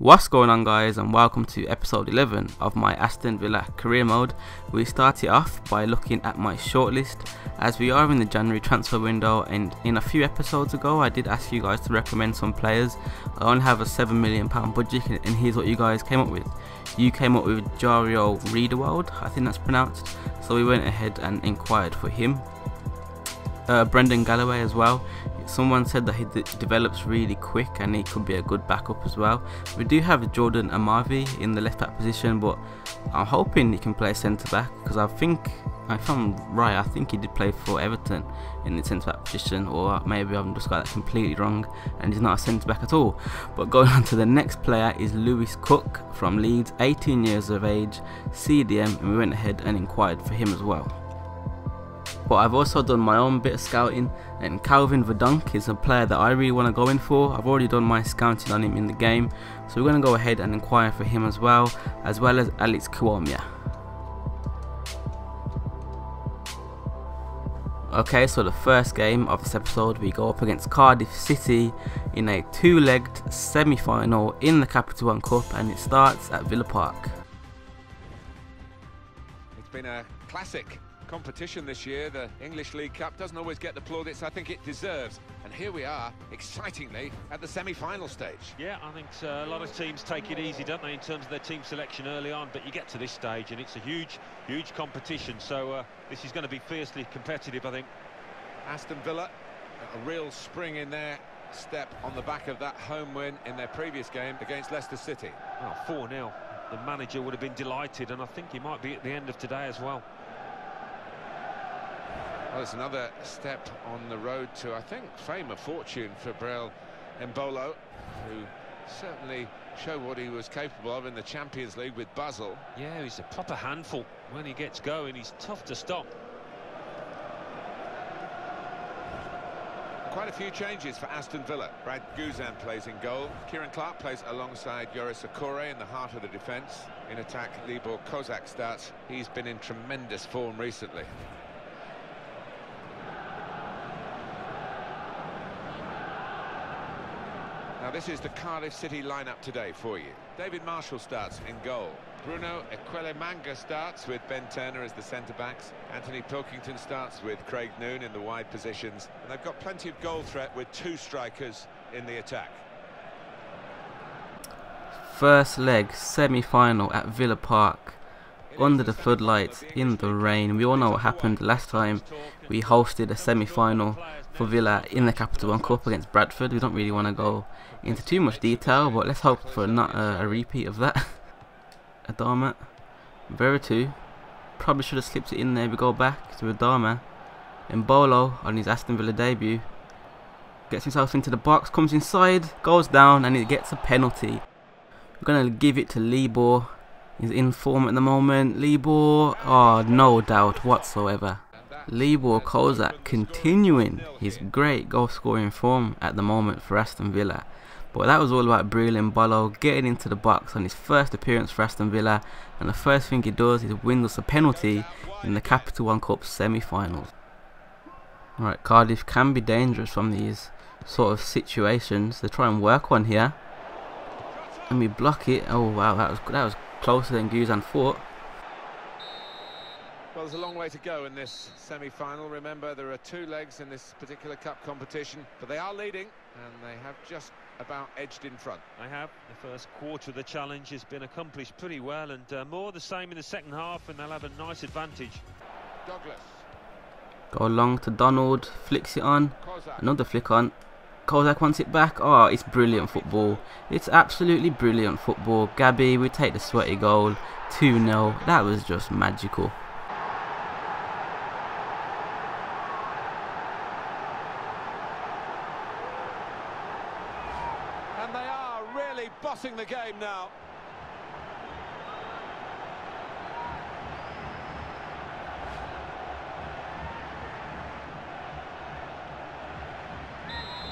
What's going on, guys, and welcome to episode 11 of my Aston Villa career mode. We started off by looking at my shortlist as we are in the January transfer window, and in a few episodes ago I did ask you guys to recommend some players. I only have a £7 million budget, and here's what you guys came up with. You came up with Jario Riedewald, I think that's pronounced, so we went ahead and inquired for him. Brendan Galloway as well. Someone said that he develops really quick and he could be a good backup as well. We do have Jordan Amavi in the left back position, but I'm hoping he can play centre back, because I think, if I'm right, I think he did play for Everton in the centre back position, or maybe I've just got that completely wrong and he's not a centre back at all. But going on to the next player is Lewis Cook from Leeds, 18 years of age, CDM, and we went ahead and inquired for him as well. But I've also done my own bit of scouting, and Calvin Verdonk is a player that I really want to go in for. I've already done my scouting on him in the game, so we're going to go ahead and inquire for him as well as Alex Kuomia. Okay, so the first game of this episode, we go up against Cardiff City in a two-legged semi-final in the Capital One Cup, and it starts at Villa Park. It's been a classic competition this year. The English League Cup doesn't always get the plaudits I think it deserves, and here we are, excitingly, at the semi-final stage. Yeah, I think a lot of teams take it easy, don't they, in terms of their team selection early on, but you get to this stage and it's a huge competition, so this is going to be fiercely competitive, I think. Aston Villa, a real spring in their step on the back of that home win in their previous game against Leicester City. Well, 4-0. The manager would have been delighted, and I think he might be at the end of today as well. Well, it's another step on the road to, I think, fame or fortune for Brel Embolo, who certainly showed what he was capable of in the Champions League with Basel. Yeah, he's a proper handful. When he gets going, he's tough to stop. Quite a few changes for Aston Villa. Brad Guzan plays in goal. Kieran Clark plays alongside Yoris Okore in the heart of the defence. In attack, Libor Kozak starts. He's been in tremendous form recently. Now this is the Cardiff City lineup today for you. David Marshall starts in goal. Bruno Ekwelemanga starts with Ben Turner as the centre-backs. Anthony Pilkington starts with Craig Noon in the wide positions. And they've got plenty of goal threat with two strikers in the attack. First leg, semi-final at Villa Park. Under the floodlights, in the rain. We all know what happened last time we hosted a semi-final for Villa in the Capital One Cup against Bradford. We don't really want to go into too much detail, but let's hope for not a repeat of that. Adama, Veretout, probably should have slipped it in there. We go back to Adama. Embolo on his Aston Villa debut gets himself into the box, comes inside, goes down, and he gets a penalty. We're going to give it to Libor. He's in form at the moment. Libor, oh, no doubt whatsoever. Libor Kozak continuing his great goal scoring form at the moment for Aston Villa. But that was all about Brel Embolo getting into the box on his first appearance for Aston Villa, and the first thing he does is win us a penalty in the Capital One Cup semi-finals. Alright, Cardiff can be dangerous from these sort of situations. They try and work one here, and we block it. Oh wow, that was closer than Guzan thought. Well, there's a long way to go in this semi-final. Remember, there are two legs in this particular cup competition, but they are leading, and they have just about edged in front. They have. The first quarter of the challenge has been accomplished pretty well, and more the same in the second half, and they'll have a nice advantage. Douglas. Go long to Donald, flicks it on, Kozak. another flick on. Kozak wants it back. Oh, it's brilliant football. It's absolutely brilliant football. Gabby, we take the sweaty goal, 2-0. That was just magical. And they are really bossing the game now.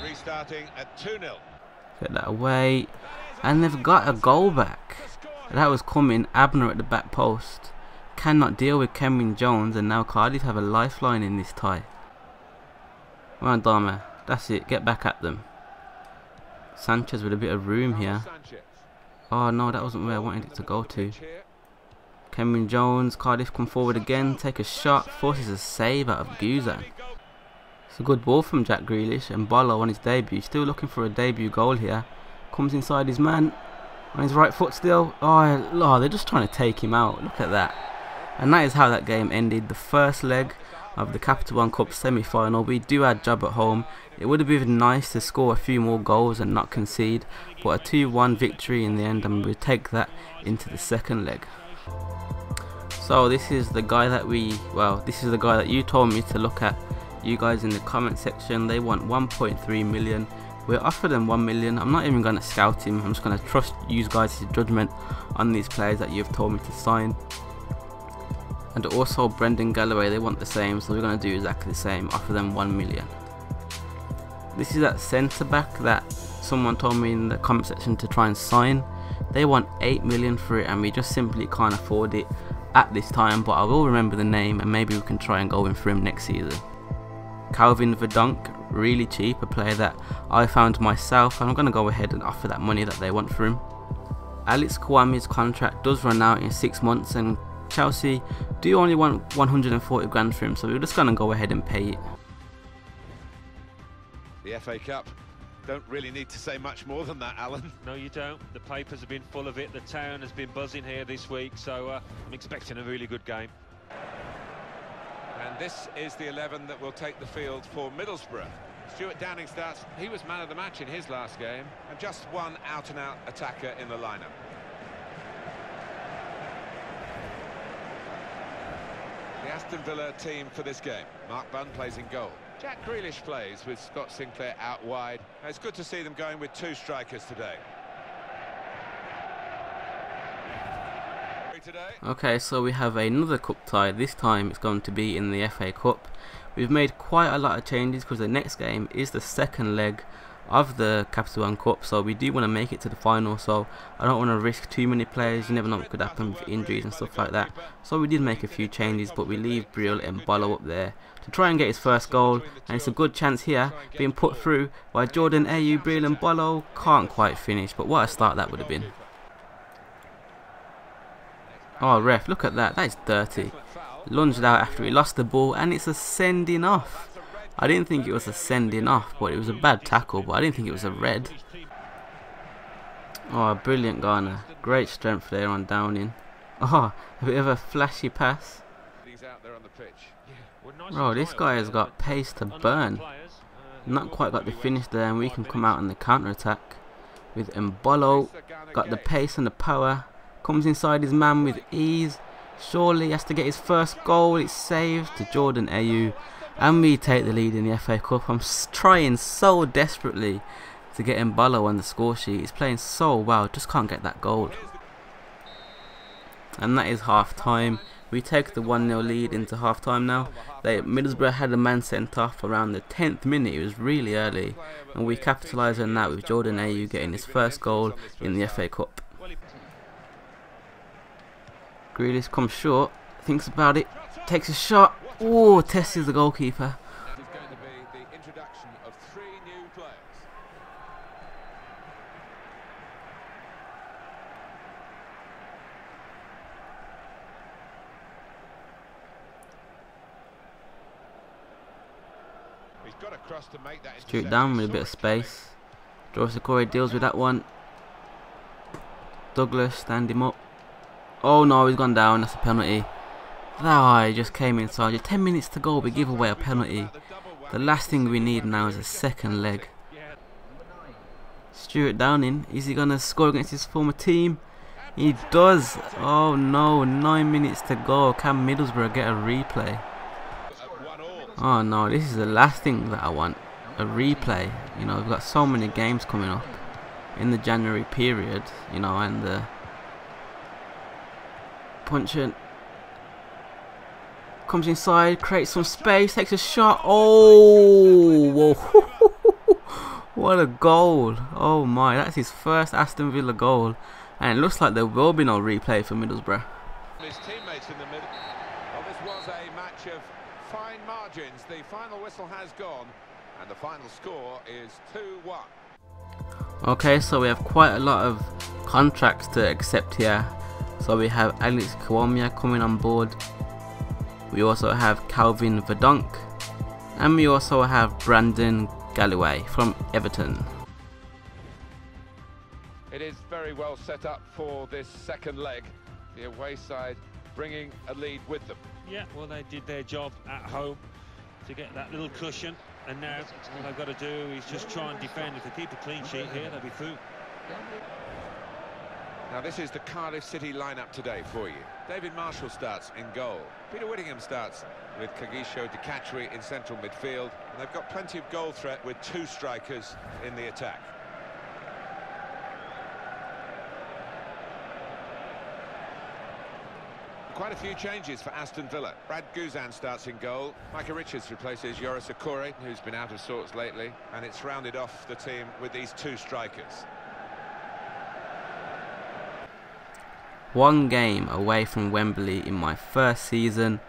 Restarting at 2-0. Get that away, and they've got a goal back. That was coming. Abner at the back post cannot deal with Kenwyne Jones, and now Cardiff have a lifeline in this tie. Come on, Dharma, that's it, get back at them. Sanchez with a bit of room here. Oh no, that wasn't where I wanted it to go to. Cameron Jones, Cardiff come forward again, take a shot, forces a save out of Guzan. It's a good ball from Jack Grealish, and Bolo on his debut, still looking for a debut goal here. Comes inside his man, on his right foot still. Oh, they're just trying to take him out, look at that. And that is how that game ended, the first leg of the Capital One Cup semi-final. We do our job at home. It would have been nice to score a few more goals and not concede, but a 2-1 victory in the end, and we take that into the second leg. So this is the guy that this is the guy that you told me to look at, you guys in the comment section. They want 1.3 million. We're offered them 1 million. I'm not even going to scout him. I'm just going to trust you guys' judgment on these players that you've told me to sign. And also Brendan Galloway, they want the same, so we're going to do exactly the same, offer them 1 million. This is that centre back that someone told me in the comment section to try and sign. They want 8 million for it, and we just simply can't afford it at this time, but I will remember the name and maybe we can try and go in for him next season. Calvin Verdonk, really cheap, a player that I found myself, and I'm going to go ahead and offer that money that they want for him. Alex Kwame's contract does run out in 6 months, and Chelsea do only want 140 grand for him, so we're just going to go ahead and pay it. The FA Cup, don't really need to say much more than that, Alan. No, you don't. The papers have been full of it. The town has been buzzing here this week, so I'm expecting a really good game. And this is the 11 that will take the field for Middlesbrough. Stuart Downing starts. He was man of the match in his last game, and just one out-and-out attacker in the lineup. The Aston Villa team for this game. Mark Bunn plays in goal. Jack Grealish plays with Scott Sinclair out wide. It's good to see them going with 2 strikers today. Okay, so we have another cup tie. This time it's going to be in the FA Cup. We've made quite a lot of changes because the next game is the second leg of the Capital One Cup, so we do want to make it to the final, so I don't want to risk too many players. You never know what could happen with injuries and stuff like that, so we did make a few changes, but we leave Brill and Bolo up there to try and get his first goal, and it's a good chance here being put through by Jordan Ayew. Brill and Bolo can't quite finish, but what a start that would have been. Oh ref, look at that, that is dirty. Lunged out after he lost the ball, and it's a sending off. I didn't think it was a sending off, but it was a bad tackle, but I didn't think it was a red. Oh, brilliant Garner. Great strength there on Downing. Oh, a bit of a flashy pass. Bro, this guy has got pace to burn. Not quite got the finish there, and we can come out on the counter-attack with Mbolo. Got the pace and the power. Comes inside his man with ease. Surely has to get his first goal. It's saved to Jordan Ayew. And we take the lead in the FA Cup. I'm trying so desperately to get Mbolo on the score sheet. He's playing so well, just can't get that goal. And that is half time. We take the 1-0 lead into half time now. Middlesbrough had a man sent off around the 10th minute. It was really early, and we capitalise on that with Jordan Ayew getting his first goal in the FA Cup. Grealish comes short, thinks about it, takes a shot. Oh, tests the goalkeeper. That is going to be the introduction of 3 new players. He's got across to make that. Stuart down with a bit of space. Joyce Okore deals with that one. Douglas, stand him up. Oh no, he's gone down. That's a penalty. Oh, he just came inside. Just 10 minutes to go, we give away a penalty. The last thing we need now is a second leg. Stuart Downing, is he going to score against his former team? He does. Oh no, 9 minutes to go. Can Middlesbrough get a replay? Oh no, this is the last thing that I want. A replay. You know, we've got so many games coming up in the January period, you know, and the punching. Comes inside, creates some space, takes a shot. Oh, whoa. What a goal. Oh my, that's his first Aston Villa goal. And it looks like there will be no replay for Middlesbrough. His teammates in the middle. Well, this was a match of fine margins. The final whistle has gone, and the final score is 2-1. Okay, so we have quite a lot of contracts to accept here. So we have Alex Kawamia coming on board. We also have Calvin Verdonk. And we also have Brandon Galloway from Everton. It is very well set up for this second leg. The away side bringing a lead with them. Yeah, well, they did their job at home to get that little cushion, and now all they've got to do is just try and defend. If they keep a clean sheet here, they'll be through. Now this is the Cardiff City lineup today for you. David Marshall starts in goal. Peter Whittingham starts with Kagisho Dekachri in central midfield. And they've got plenty of goal threat with two strikers in the attack. Quite a few changes for Aston Villa. Brad Guzan starts in goal. Micah Richards replaces Joris Okore, who's been out of sorts lately. And it's rounded off the team with these two strikers. One game away from Wembley in my first season.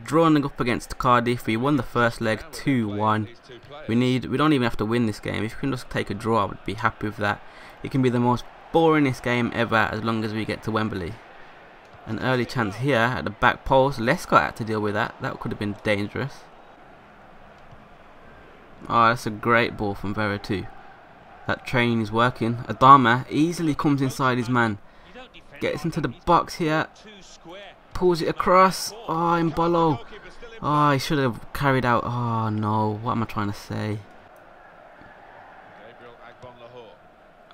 Drawing up against Cardiff, we won the first leg 2-1. We don't even have to win this game. If we can just take a draw, I would be happy with that. It can be the most boringest game ever as long as we get to Wembley. An early chance here at the back post. Lescott had to deal with that. That could have been dangerous. Oh, that's a great ball from Veretout. That train is working. Adama easily comes inside his man. Gets into the box here. Pulls it across. Oh, Mbolo. Oh, he should have carried out. Oh no, what am I trying to say?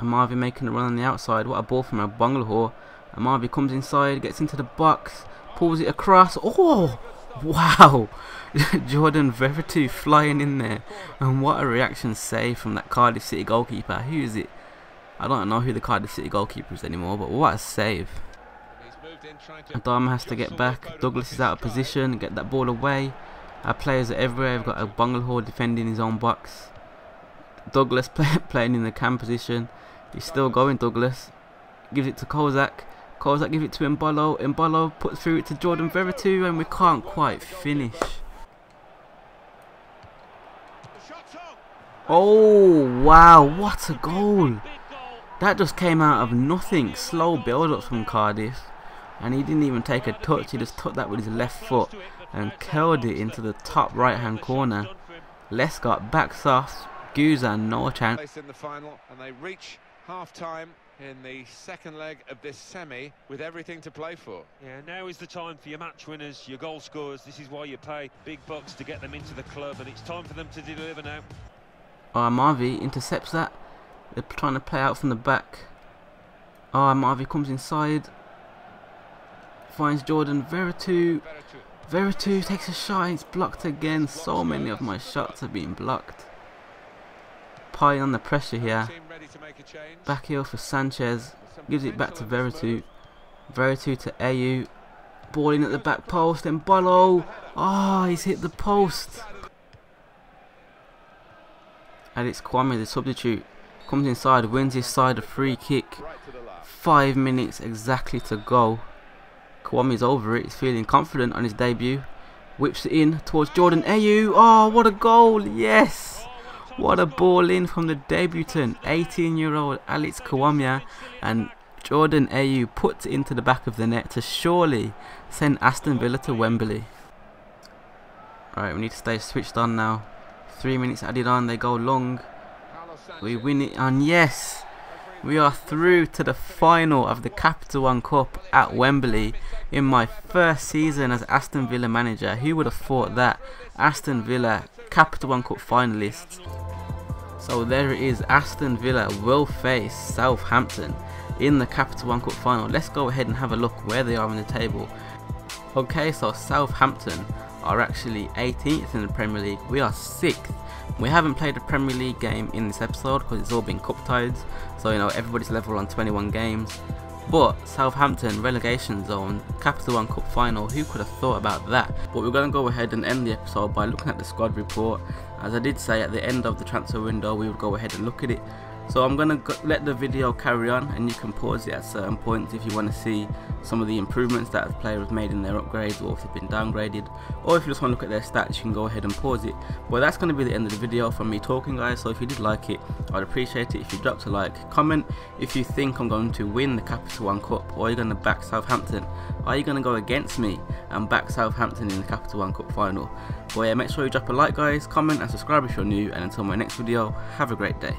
Amavi making a run on the outside. What a ball from Agbonlahor. Amavi comes inside, gets into the box, pulls it across. Oh, wow. Jordan Veretout flying in there. And what a reaction save from that Cardiff City goalkeeper. Who is it? I don't know who the Cardiff City goalkeeper is anymore, but what a save. Adama has to get back. Douglas is out of position, get that ball away. Our players are everywhere. We've got Agbonlahor defending his own box. Douglas playing in the cam position. He's still going, Douglas. Gives it to Kozak. Kozak gives it to Mbolo. Mbolo puts through it to Jordan Veretout, and we can't quite finish. Oh, wow, what a goal. That just came out of nothing. Slow build-up from Cardiff. And he didn't even take a touch. He just took that with his left foot and curled it into the top right-hand corner. Lescott backs off. Guzan, no chance. In the final, and they reach half-time in the second leg of this semi with everything to play for. Yeah, now is the time for your match winners, your goal scorers. This is why you pay big bucks to get them into the club, and it's time for them to deliver now. Marvi intercepts that. They're trying to play out from the back. Marvi comes inside. Finds Jordan Veretout. Veretout takes a shot. It's blocked again. So many of my shots have been blocked. Pai on the pressure here. Back heel for Sanchez. Gives it back to Veretout. Veretout to Ayew. Ball in at the back post. And Mbolo. Oh, he's hit the post. Alex Kwame, the substitute, comes inside, wins his side a free kick. 5 minutes exactly to go. Kwame's over it. He's feeling confident on his debut. Whips it in towards Jordan Ayew. Oh, what a goal. Yes. What a ball in from the debutant, 18-year-old Alex Kawamia, and Jordan Ayew puts it into the back of the net to surely send Aston Villa to Wembley. Alright, we need to stay switched on now. 3 minutes added on, they go long. We win it, and yes, we are through to the final of the Capital One Cup at Wembley in my first season as Aston Villa manager. Who would have thought that? Aston Villa Capital One Cup finalists. So there it is. Aston Villa will face Southampton in the Capital One Cup final. Let's go ahead and have a look where they are on the table. Okay, so Southampton are actually 18th in the Premier League. We are 6th. We haven't played a Premier League game in this episode because it's all been cup tides, so you know everybody's level on 21 games. But Southampton relegation zone, Capital One Cup final, who could have thought about that? But we're going to go ahead and end the episode by looking at the squad report. As I did say at the end of the transfer window, we would go ahead and look at it. So I'm gonna let the video carry on, and you can pause it at certain points if you want to see some of the improvements that the player has made in their upgrades, or if they've been downgraded, or if you just want to look at their stats, you can go ahead and pause it. But that's going to be the end of the video from me talking, guys. So if you did like it, I'd appreciate it if you dropped a like, comment if you think I'm going to win the Capital One Cup, or are you going to back Southampton? Are you going to go against me and back Southampton in the Capital One Cup final? But yeah, make sure you drop a like, guys, comment and subscribe if you're new, and until my next video, have a great day.